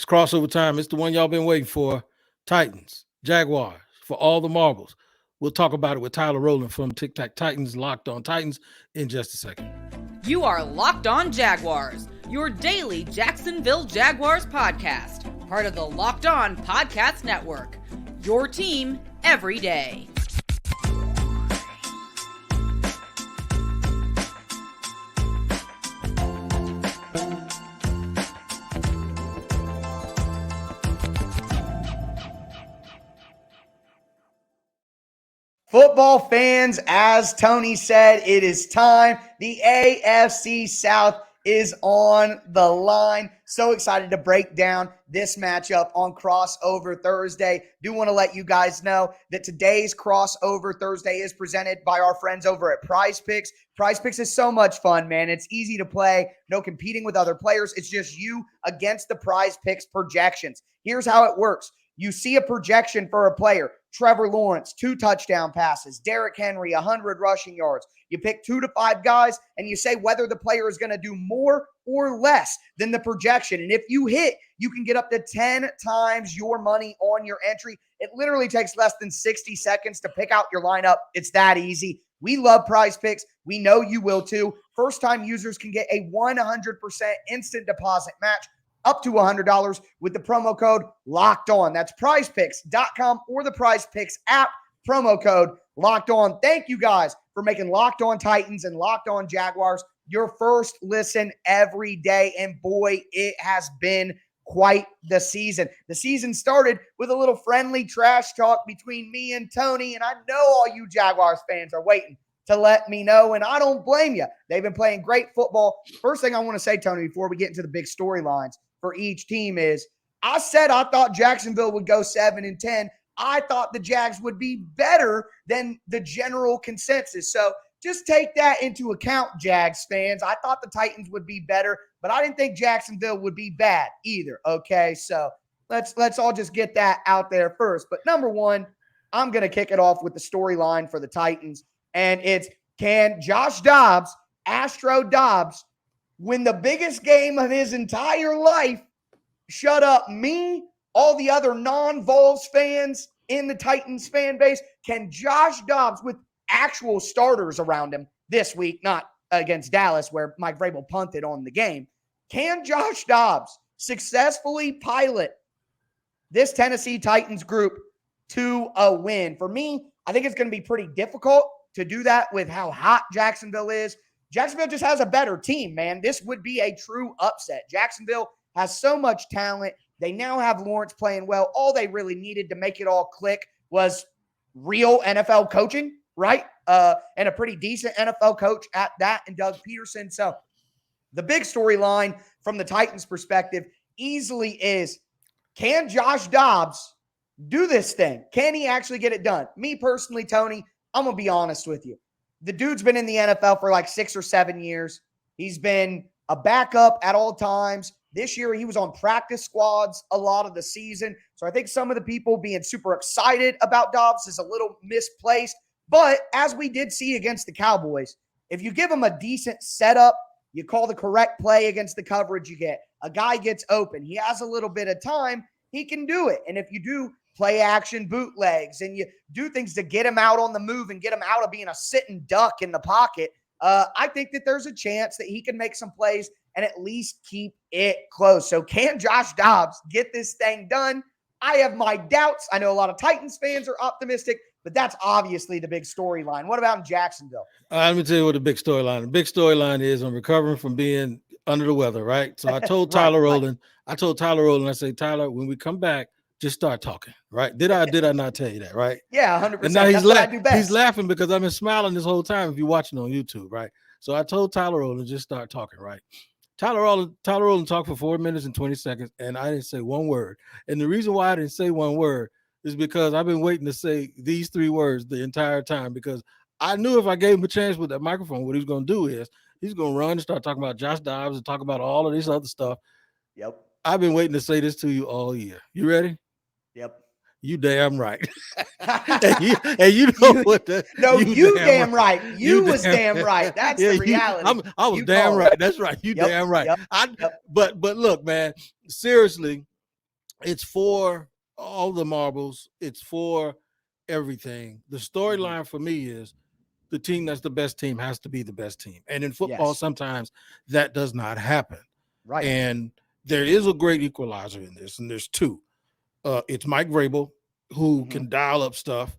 It's crossover time. It's the one y'all been waiting for. Titans, Jaguars, for all the marbles. We'll talk about it with Tyler Rowland from Tic Tac Titans, Locked On Titans, in just a second. You are Locked On Jaguars, your daily Jacksonville Jaguars podcast, part of the Locked On Podcast Network, your team every day. Football fans, as Tony said, it is time. The AFC South is on the line. So excited to break down this matchup on Crossover Thursday. Do want to let you guys know that today's Crossover Thursday is presented by our friends over at PrizePicks. PrizePicks is so much fun, man. It's easy to play. No competing with other players. It's just you against the PrizePicks projections. Here's how it works. You see a projection for a player. Trevor Lawrence, 2 touchdown passes. Derrick Henry, 100 rushing yards. You pick 2 to 5 guys, and you say whether the player is going to do more or less than the projection. And if you hit, you can get up to 10 times your money on your entry. It literally takes less than 60 seconds to pick out your lineup. It's that easy. We love PrizePicks. We know you will too. First-time users can get a 100% instant deposit match up to $100 with the promo code Locked On. That's prizepicks.com or the PrizePicks app, promo code Locked On. Thank you guys for making Locked On Titans and Locked On Jaguars your first listen every day. And boy, it has been quite the season. The season started with a little friendly trash talk between me and Tony, and I know all you Jaguars fans are waiting to let me know, and I don't blame you. They've been playing great football. First thing I want to say, Tony, before we get into the big storylines for each team is, I said I thought Jacksonville would go 7-10. I thought the Jags would be better than the general consensus. So just take that into account, Jags fans. I thought the Titans would be better, but I didn't think Jacksonville would be bad either. Okay, so let's all just get that out there first. But number one, I'm going to kick it off with the storyline for the Titans, and it's, can Josh Dobbs, Astro Dobbs, win the biggest game of his entire life, shut up me, all the other non-Vols fans in the Titans fan base? Can Josh Dobbs, with actual starters around him this week, not against Dallas where Mike Vrabel punted on the game, can Josh Dobbs successfully pilot this Tennessee Titans group to a win? For me, I think it's going to be pretty difficult to do that with how hot Jacksonville is. Jacksonville just has a better team, man. This would be a true upset. Jacksonville has so much talent. They now have Lawrence playing well. All they really needed to make it all click was real NFL coaching, right? And a pretty decent NFL coach at that, and Doug Peterson. So the big storyline from the Titans' perspective easily is, can Josh Dobbs do this thing? Can he actually get it done? Me personally, Tony, I'm going to be honest with you. The dude's been in the NFL for like 6 or 7 years. He's been a backup at all times. This year, he was on practice squads a lot of the season. So I think some of the people being super excited about Dobbs is a little misplaced. But as we did see against the Cowboys, if you give him a decent setup, you call the correct play against the coverage you get, a guy gets open, he has a little bit of time, he can do it. And if you do play action bootlegs and you do things to get him out on the move and get him out of being a sitting duck in the pocket, I think that there's a chance that he can make some plays and at least keep it close. So can Josh Dobbs get this thing done? I have my doubts. I know a lot of Titans fans are optimistic, but that's obviously the big storyline. What about in Jacksonville? Let me tell you what the big storyline. The big storyline is, I'm recovering from being under the weather, right? So I told Tyler Rowland, I say, Tyler, when we come back, just start talking, right? Did I not tell you that, right? Yeah, 100%. And now he's laughing because I've been smiling this whole time if you're watching on YouTube, right? So I told Tyler Rowland, just start talking, right? Tyler Rowland talked for 4 minutes and 20 seconds, and I didn't say one word. And the reason why I didn't say one word is because I've been waiting to say these 3 words the entire time, because I knew if I gave him a chance with that microphone, what he was going to do is he's going to run and start talking about Josh Dobbs and talk about all of this other stuff. Yep. I've been waiting to say this to you all year. You ready? Yep. You damn right. and you know what? You damn right. You was damn right. That's the reality. I was damn right. That's right. You damn right. But look, man, seriously, It's for all the marbles. It's for everything. The storyline for me is the team that's the best team has to be the best team. And in football, Yes. sometimes that does not happen. Right. And there is a great equalizer in this, and there's two. It's Mike Vrabel, who can dial up stuff,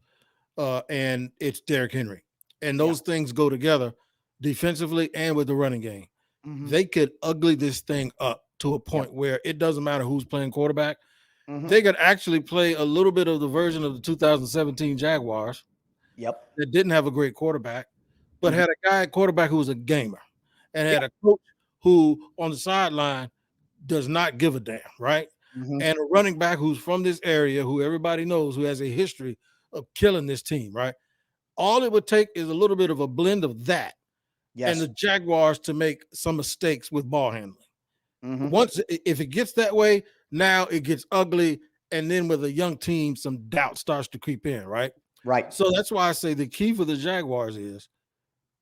and it's Derrick Henry. And those things go together defensively and with the running game. They could ugly this thing up to a point where it doesn't matter who's playing quarterback. They could actually play a little bit of the version of the 2017 Jaguars that didn't have a great quarterback, but had a guy at quarterback who was a gamer and had a coach who on the sideline does not give a damn, right? And a running back who's from this area, who everybody knows, who has a history of killing this team, right? All it would take is a little bit of a blend of that and the Jaguars to make some mistakes with ball handling. Once, if it gets that way, now it gets ugly. And then with a young team, some doubt starts to creep in, right? Right. So that's why I say the key for the Jaguars is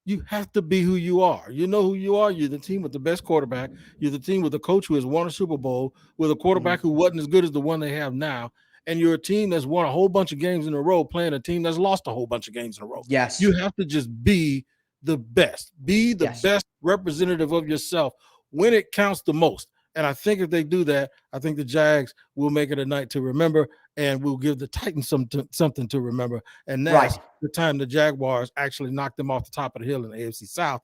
you have to be who you are. You know who you are. You're the team with the best quarterback. You're the team with a coach who has won a Super Bowl, with a quarterback who wasn't as good as the one they have now. And you're a team that's won a whole bunch of games in a row playing a team that's lost a whole bunch of games in a row. Yes. You have to just be the best. Be the best representative of yourself when it counts the most. And I think if they do that, I think the Jags will make it a night to remember, and we'll give the Titans something to remember. And that's the time the Jaguars actually knock them off the top of the hill in the AFC South.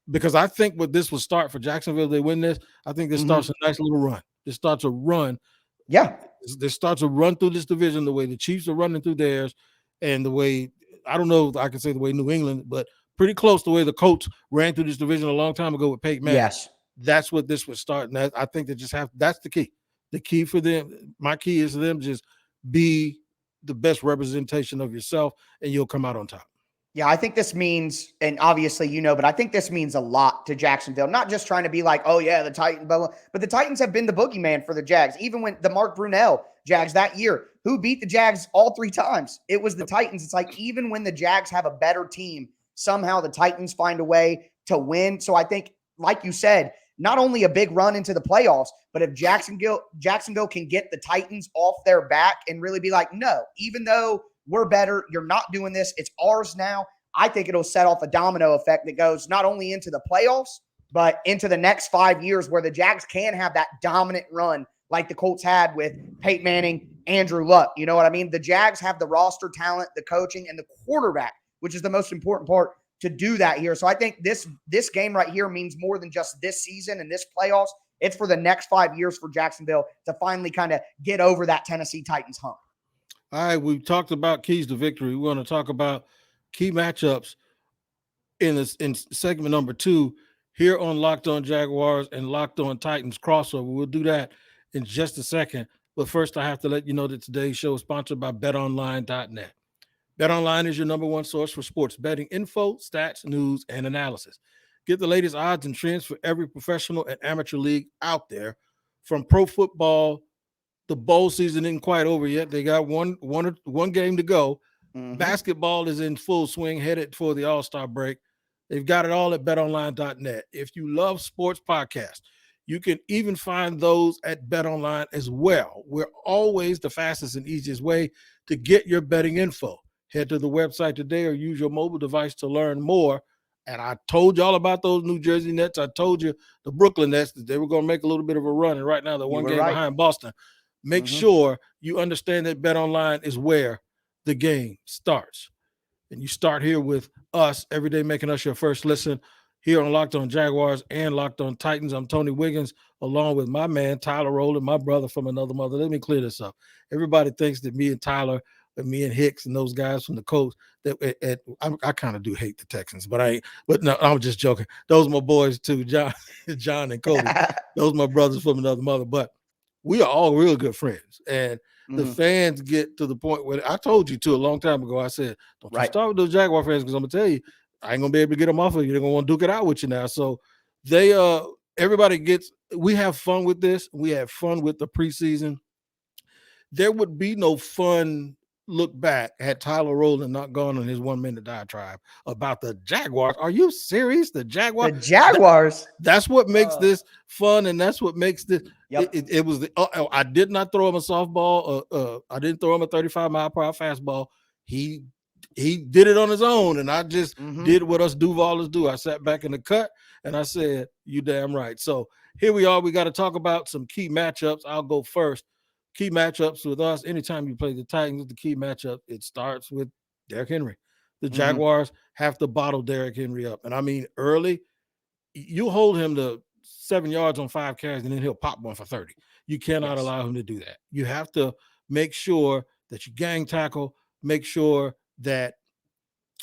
Because I think what this will start for Jacksonville, if they win this, I think this starts a nice little run. This starts a run. Yeah. This starts a run through this division the way the Chiefs are running through theirs, and the way, I don't know if I can say the way New England, but pretty close the way the Colts ran through this division a long time ago with Peyton Manning. Yes. That's what this would start. And I think they just have, that's the key. The key for them, my key is for them, just be the best representation of yourself and you'll come out on top. Yeah, I think this means, and obviously but I think this means a lot to Jacksonville. Not just trying to be like, oh yeah, the Titans, but the Titans have been the boogeyman for the Jags. Even when the Mark Brunell Jags that year, who beat the Jags all 3 times, it was the Titans. It's like even when the Jags have a better team, somehow the Titans find a way to win. So I think, like you said, not only a big run into the playoffs, but if Jacksonville can get the Titans off their back and really be like, no, even though we're better, you're not doing this, it's ours now. I think it'll set off a domino effect that goes not only into the playoffs, but into the next 5 years where the Jags can have that dominant run like the Colts had with Peyton Manning, Andrew Luck. You know what I mean? The Jags have the roster talent, the coaching, and the quarterback, which is the most important part, to do that here. So I think this game right here means more than just this season and this playoffs. It's for the next 5 years for Jacksonville to finally kind of get over that Tennessee Titans hump. All right, we've talked about keys to victory. We want to talk about key matchups in segment number 2 here on Locked On Jaguars and Locked On Titans crossover. We'll do that in just a second. But first, I have to let you know that today's show is sponsored by BetOnline.net. BetOnline is your number one source for sports betting info, stats, news, and analysis. Get the latest odds and trends for every professional and amateur league out there. From pro football, the bowl season isn't quite over yet. They got one game to go. Basketball is in full swing, headed for the All-Star break. They've got it all at BetOnline.net. If you love sports podcasts, you can even find those at BetOnline as well. We're always the fastest and easiest way to get your betting info. Head to the website today or use your mobile device to learn more. And I told y'all about those New Jersey Nets. I told you the Brooklyn Nets that they were going to make a little bit of a run. And right now they're one game behind Boston. Make sure you understand that BetOnline is where the game starts. And you start here with us every day, making us your first listen here on Locked On Jaguars and Locked On Titans. I'm Tony Wiggins, along with my man, Tyler Rowland, my brother from another mother. Let me clear this up. Everybody thinks that me and Tyler and me and Hicks and those guys from the coast, that I kind of do hate the Texans, but no, I'm just joking. Those are my boys too, John and Cody. Those are my brothers from another mother, but we are all real good friends. And the fans get to the point where I told you a long time ago, I said, don't you start with those Jaguar fans, because I'm going to tell you, I ain't going to be able to get them off of you. They're going to want to duke it out with you now. So we have fun with this. We have fun with the preseason. There would be no fun look back had Tyler Rowland not gone on his 1 minute diatribe about the Jaguars. Are you serious? The Jaguars? The Jaguars. That's what makes this fun, and that's what makes this. Yep. It was the. I did not throw him a softball. I didn't throw him a 35-mile-per-hour fastball. He did it on his own, and I just did what us Duvallers do. I sat back in the cut, and I said, "You damn right." So here we are. We got to talk about some key matchups. I'll go first. Key matchups with us. Anytime you play the Titans, the key matchup, it starts with Derrick Henry. The Jaguars have to bottle Derrick Henry up, and I mean early. You hold him to 7 yards on 5 carries, and then he'll pop one for 30. You cannot allow him to do that. You have to make sure that you gang tackle, make sure that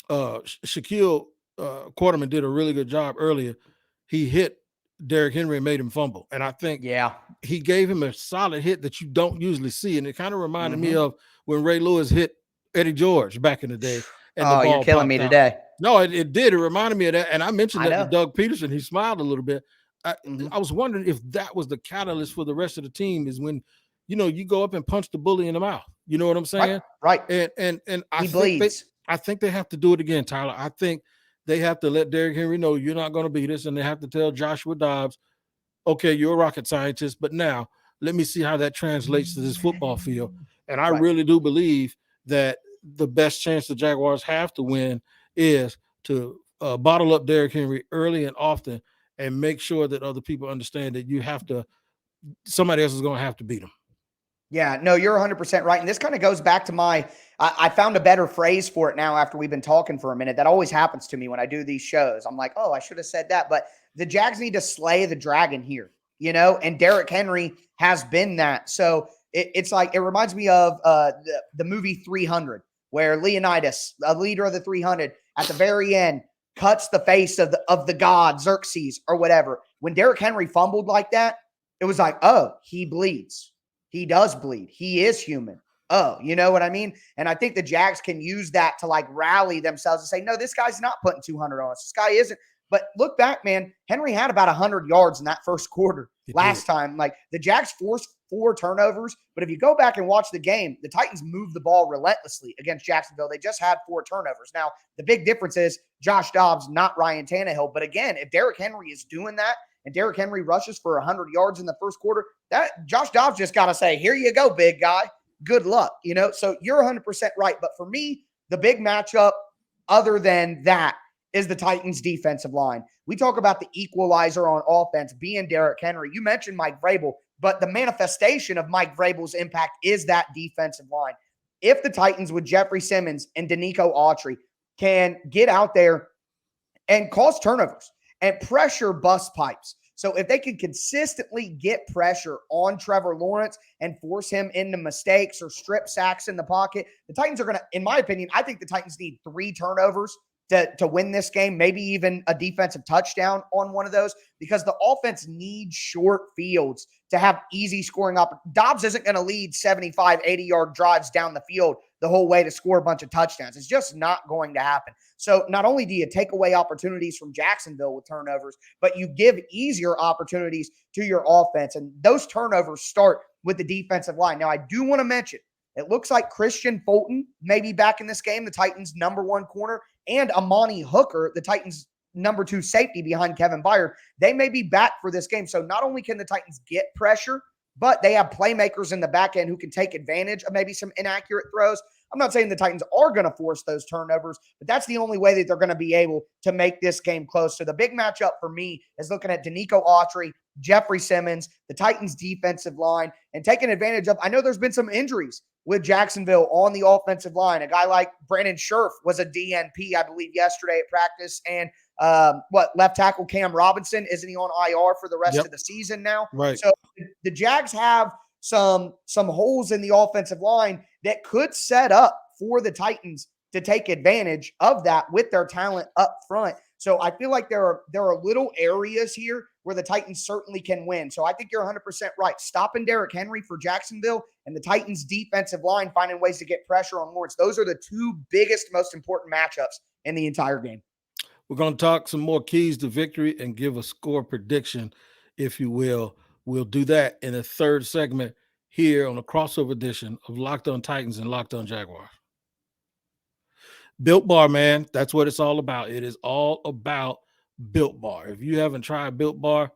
Shaquille Quarterman did a really good job earlier. He hit Derrick Henry and made him fumble. And I think he gave him a solid hit that you don't usually see. And it kind of reminded me of when Ray Lewis hit Eddie George back in the day. And the ball you're killing me today. No, it did. It reminded me of that. And I mentioned that to Doug Peterson. He smiled a little bit. I was wondering if that was the catalyst for the rest of the team is when, you go up and punch the bully in the mouth. You know what I'm saying? Right. And he bleeds. I think they have to do it again, Tyler. I think they have to let Derrick Henry know you're not going to beat us. And they have to tell Joshua Dobbs, okay, you're a rocket scientist, but now let me see how that translates to this football field. And I really do believe that the best chance the Jaguars have to win is to bottle up Derrick Henry early and often and make sure that other people understand that somebody else is going to have to beat them. Yeah, no, you're 100% right. And this kind of goes back to I found a better phrase for it now after we've been talking for a minute. That always happens to me when I do these shows. I'm like, I should have said that. But the Jags need to slay the dragon here, and Derrick Henry has been that. So it's like, it reminds me of the movie 300, where Leonidas, a leader of the 300, at the very end, cuts the face of the god Xerxes or whatever. When Derrick Henry fumbled like that, it was like, he bleeds. He does bleed. He is human. You know what I mean? And I think the Jags can use that to rally themselves and say, no, this guy's not putting 200 on us. This guy isn't. But look back, man. Henry had about 100 yards in that first quarter last time. The Jags forced 4 turnovers. But if you go back and watch the game, the Titans moved the ball relentlessly against Jacksonville. They just had 4 turnovers. Now, the big difference is Josh Dobbs, not Ryan Tannehill. But again, if Derrick Henry is doing that, and Derrick Henry rushes for 100 yards in the first quarter, that Josh Dobbs just got to say, here you go, big guy. Good luck. So you're 100% right. But for me, the big matchup other than that is the Titans defensive line. We talk about the equalizer on offense being Derrick Henry. You mentioned Mike Vrabel, but the manifestation of Mike Vrabel's impact is that defensive line. If the Titans with Jeffrey Simmons and Danico Autry can get out there and cause turnovers and pressure bust pipes. So if they can consistently get pressure on Trevor Lawrence and force him into mistakes or strip sacks in the pocket, the Titans are going to, in my opinion, I think the Titans need 3 turnovers to win this game, maybe even a defensive touchdown on one of those, because the offense needs short fields to have easy scoring up. Dobbs isn't going to lead 75, 80-yard drives down the field the whole way to score a bunch of touchdowns. It's just not going to happen. So not only do you take away opportunities from Jacksonville with turnovers, but you give easier opportunities to your offense. And those turnovers start with the defensive line. Now, I do want to mention, it looks like Christian Fulton may be back in this game, the Titans' #1 corner, and Amani Hooker, the Titans' #2 safety behind Kevin Byard. They may be back for this game. So not only can the Titans get pressure, but they have playmakers in the back end who can take advantage of maybe some inaccurate throws. I'm not saying the Titans are going to force those turnovers, but that's the only way that they're going to be able to make this game close. So the big matchup for me is looking at Danico Autry, Jeffrey Simmons, the Titans defensive line, and taking advantage of, I know there's been some injuries with Jacksonville on the offensive line. A guy like Brandon Scherf was a DNP, I believe, yesterday at practice. And left tackle Cam Robinson, isn't he on IR for the rest of the season now? Right. So the Jags have some holes in the offensive line that could set up for the Titans to take advantage of that with their talent up front. So I feel like there are little areas here where the Titans certainly can win. So I think you're 100% right. Stopping Derrick Henry for Jacksonville and the Titans defensive line finding ways to get pressure on Lawrence. Those are the 2 biggest, most important matchups in the entire game. We're going to talk some more keys to victory and give a score prediction, if you will. We'll do that in a third segment here on a crossover edition of Locked On Titans and Locked On Jaguars. Built Bar, man, that's what it's all about. It is all about Built Bar. If you haven't tried Built Bar,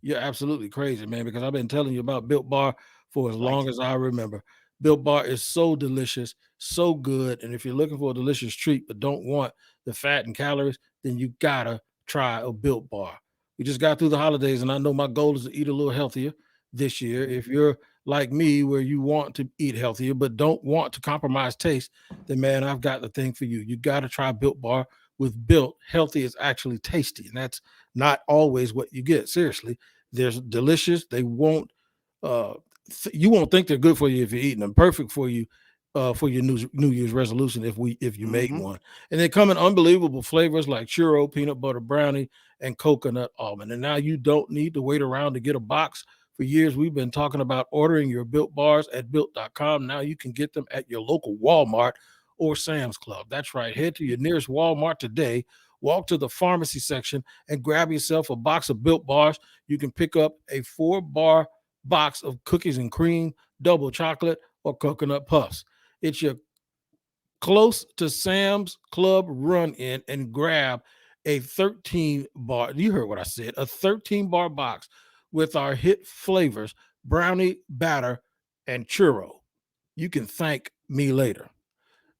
you're absolutely crazy, man, because I've been telling you about Built Bar for as long as I remember. Built Bar is so delicious, so good. And if you're looking for a delicious treat but don't want the fat and calories, then you gotta try a Built Bar. We just got through the holidays, and I know my goal is to eat a little healthier this year. If you're like me, where you want to eat healthier but don't want to compromise taste, then man, I've got the thing for you. You got to try Built Bar. With Built, healthy is actually tasty, and that's not always what you get. Seriously, they're delicious. They won't you won't think they're good for you if you're eating them. Perfect for you for your New Year's resolution if you make one. And they come in unbelievable flavors like churro, peanut butter brownie, and coconut almond. And now you don't need to wait around to get a box. For years, we've been talking about ordering your Built Bars at Built.com. Now you can get them at your local Walmart or Sam's Club. That's right. Head to your nearest Walmart today, walk to the pharmacy section, and grab yourself a box of Built Bars. You can pick up a 4-bar box of cookies and cream, double chocolate, or coconut puffs. It's your close to Sam's Club run in and grab a 13-bar. You heard what I said, a 13-bar box with our hit flavors, brownie, batter, and churro. You can thank me later.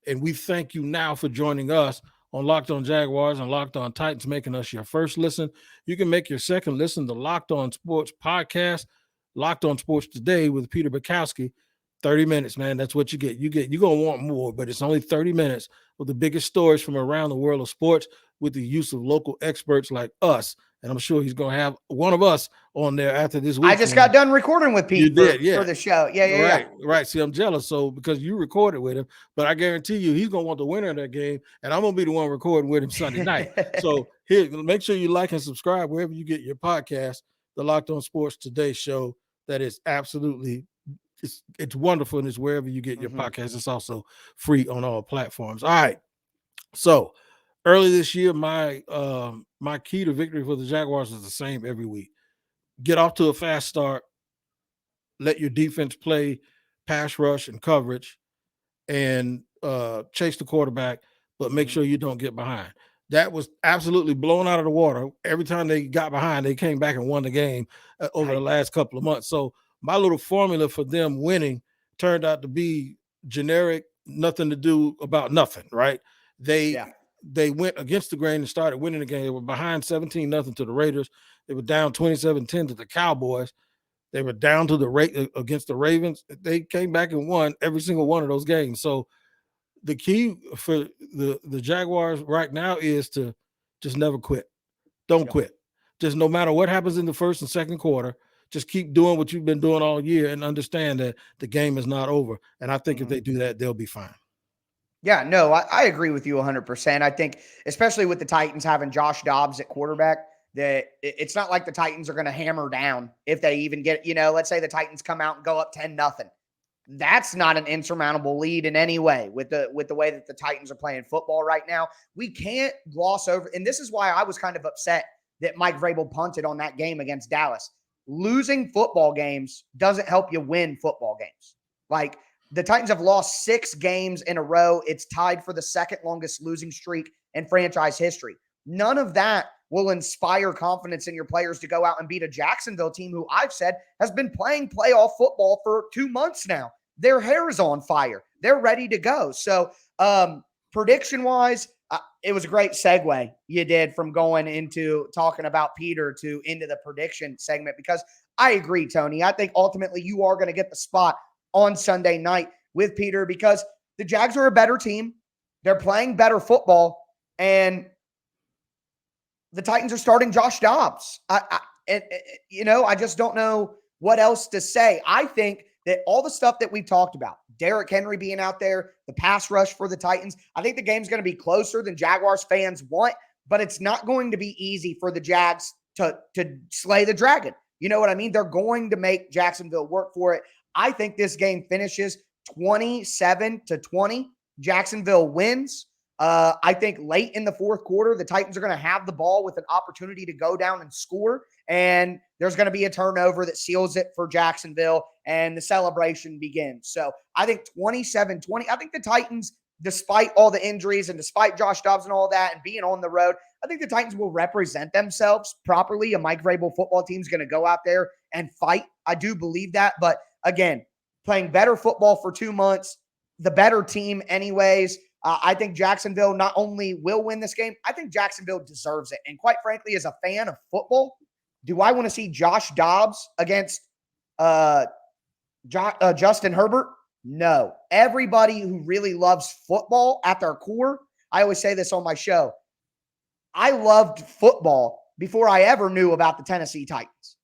And we thank you now for joining us on Locked On Jaguars and Locked On Titans, making us your first listen. You can make your second listen to Locked On Sports Podcast, Locked On Sports Today with Peter Bukowski. 30 minutes, man. That's what you get. You're going to want more, but it's only 30 minutes with the biggest stories from around the world of sports with the use of local experts like us. And I'm sure he's going to have one of us on there after this week. I just got done recording with Pete for the show. Right. See, I'm jealous. So because you recorded with him, but I guarantee you he's going to want the winner of that game, and I'm going to be the one recording with him Sunday night. So here, make sure you like and subscribe wherever you get your podcast, the Locked On Sports Today show. That is absolutely it's wonderful, and it's wherever you get your podcast. It's also free on all platforms. All right. So early this year, my key to victory for the Jaguars is the same every week. Get off to a fast start. Let your defense play pass rush and coverage, and chase the quarterback, but make sure you don't get behind. That was absolutely blown out of the water. Every time they got behind, they came back and won the game over the last couple of months. So my little formula for them winning turned out to be generic, nothing to do about nothing, right? They went against the grain and started winning the game. They were behind 17-0 to the Raiders. They were down 27-10 to the Cowboys. They were down to against the Ravens. They came back and won every single one of those games. So the key for the Jaguars right now is to just never quit. Don't quit. Just no matter what happens in the first and second quarter, just keep doing what you've been doing all year and understand that the game is not over. And I think if they do that, they'll be fine. Yeah, no, I agree with you 100%. I think, especially with the Titans having Josh Dobbs at quarterback, that it's not like the Titans are going to hammer down if they even get, let's say the Titans come out and go up 10-0. That's not an insurmountable lead in any way with the way that the Titans are playing football right now. We can't gloss over, and this is why I was kind of upset that Mike Vrabel punted on that game against Dallas. Losing football games doesn't help you win football games. Like, the Titans have lost 6 games in a row. It's tied for the second longest losing streak in franchise history. None of that will inspire confidence in your players to go out and beat a Jacksonville team who I've said has been playing playoff football for 2 months now. Their hair is on fire. They're ready to go. So prediction-wise, it was a great segue you did from going into talking about Peter to into the prediction segment, because I agree, Tony. I think ultimately you are going to get the spot on Sunday night with Peter because the Jags are a better team. They're playing better football, and the Titans are starting Josh Dobbs. I just don't know what else to say. I think that all the stuff that we've talked about, Derrick Henry being out there, the pass rush for the Titans, I think the game's going to be closer than Jaguars fans want, but it's not going to be easy for the Jags to slay the dragon. You know what I mean? They're going to make Jacksonville work for it. I think this game finishes 27-20. Jacksonville wins. I think late in the fourth quarter, the Titans are going to have the ball with an opportunity to go down and score. and there's going to be a turnover that seals it for Jacksonville, and the celebration begins. So I think 27-20, I think the Titans, despite all the injuries and despite Josh Dobbs and all that and being on the road, I think the Titans will represent themselves properly. A Mike Vrabel football team is going to go out there and fight. I do believe that. But again, playing better football for 2 months, the better team anyways. I think Jacksonville not only will win this game, I think Jacksonville deserves it. And quite frankly, as a fan of football, do I want to see Josh Dobbs against Justin Herbert? No. Everybody who really loves football at their core, I always say this on my show, I loved football before I ever knew about the Tennessee Titans.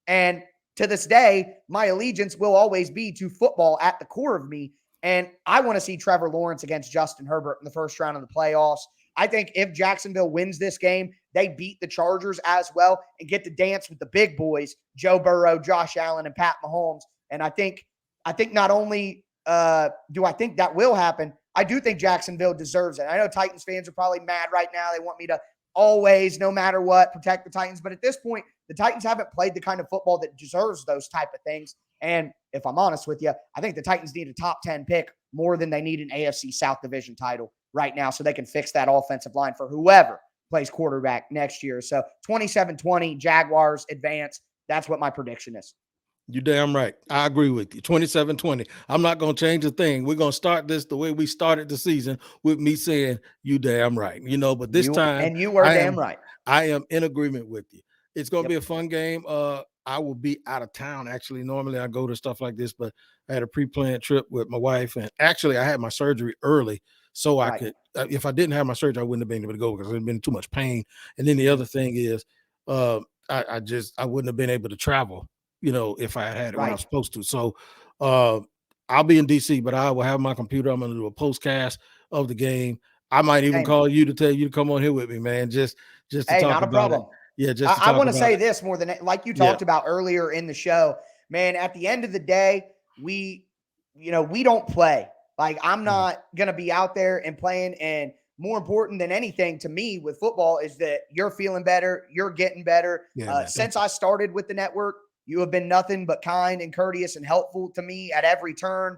And to this day, my allegiance will always be to football at the core of me. And I want to see Trevor Lawrence against Justin Herbert in the first round of the playoffs. I think if Jacksonville wins this game, they beat the Chargers as well and get to dance with the big boys, Joe Burrow, Josh Allen, and Pat Mahomes. And I think not only do I think that will happen, I do think Jacksonville deserves it. I know Titans fans are probably mad right now. They want me to always, no matter what, protect the Titans. But at this point, the Titans haven't played the kind of football that deserves those type of things. And if I'm honest with you, I think the Titans need a top 10 pick more than they need an AFC South division title right now so they can fix that offensive line for whoever plays quarterback next year. So 27-20, Jaguars advance. That's what my prediction is. You damn right. I agree with you. 27-20. I'm not going to change a thing. We're going to start this the way we started the season with me saying, you damn right. But this time. And you were damn right. I am in agreement with you. It's going to be a fun game. I will be out of town. Actually, normally I go to stuff like this, but I had a pre-planned trip with my wife. And actually, I had my surgery early. So I could, if I didn't have my surgery, I wouldn't have been able to go because there'd been too much pain. And then the other thing is, I wouldn't have been able to travel, if I had it when I was supposed to. So I'll be in DC, but I will have my computer. I'm going to do a postcast of the game. I might even call you to tell you to come on here with me, man. Just to talk not a about problem. it. Yeah, just I want to say this more than like you talked about earlier in the show, man. At the end of the day, we don't play. Like I'm not going to be out there and playing. And more important than anything to me with football is that you're feeling better. You're getting better. Since I started with the network, you have been nothing but kind and courteous and helpful to me at every turn.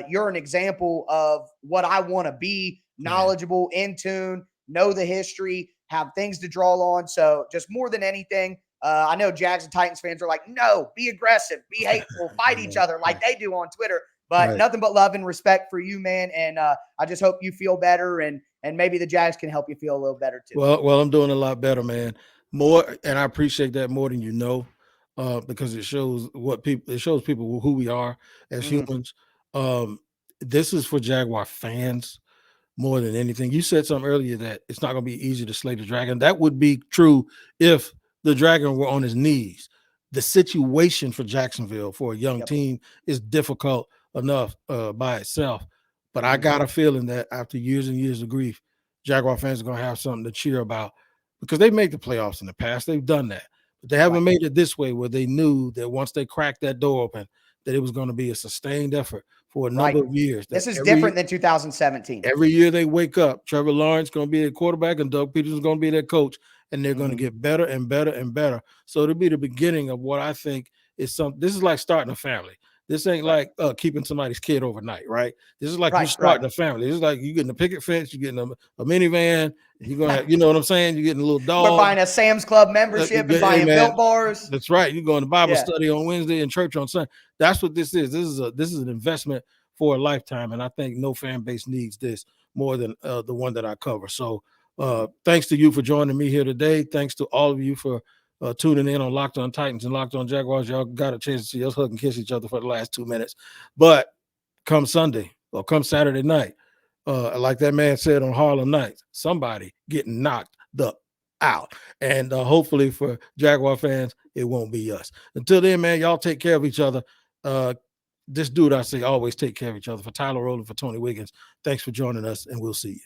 You're an example of what I want to be: knowledgeable, in tune, know the history, have things to draw on. So just more than anything, I know Jags and Titans fans are like, no, be aggressive, be hateful, fight each other like they do on Twitter. But nothing but love and respect for you, man. And I just hope you feel better, and maybe the Jags can help you feel a little better too. Well, I'm doing a lot better, man. More, and I appreciate that more than you know, because it shows people who we are as humans. This is for Jaguar fans more than anything. You said something earlier that it's not going to be easy to slay the Dragon. That would be true if the Dragon were on his knees. The situation for Jacksonville for a young team is difficult enough by itself. But I got a feeling that after years and years of grief, Jaguar fans are going to have something to cheer about because they've made the playoffs in the past. They've done that. But they haven't made it this way where they knew that once they cracked that door open, that it was going to be a sustained effort for a number of years. This is different than 2017. Every year they wake up, Trevor Lawrence going to be their quarterback and Doug Peterson is going to be their coach, and they're going to get better and better and better. So it'll be the beginning of what I think is something. This is like starting a family. This ain't like keeping somebody's kid overnight, right? This is like you starting a family. This is like you getting a picket fence, you're getting a minivan, you're gonna have, you know what I'm saying? You're getting a little dog. We're buying a Sam's Club membership and buying Built Bars. That's right. You're going to Bible study on Wednesday and church on Sunday. That's what this is. This is an investment for a lifetime, and I think no fan base needs this more than the one that I cover. So thanks to you for joining me here today. Thanks to all of you for tuning in on Locked On Titans and Locked On Jaguars. Y'all got a chance to see us hug and kiss each other for the last 2 minutes. But come Sunday or come Saturday night, like that man said on Harlem Nights, somebody getting knocked the out. And hopefully for Jaguar fans, it won't be us. Until then, man, y'all take care of each other. This dude I say always take care of each other. For Tyler Rowland, for Tony Wiggins, thanks for joining us, and we'll see you.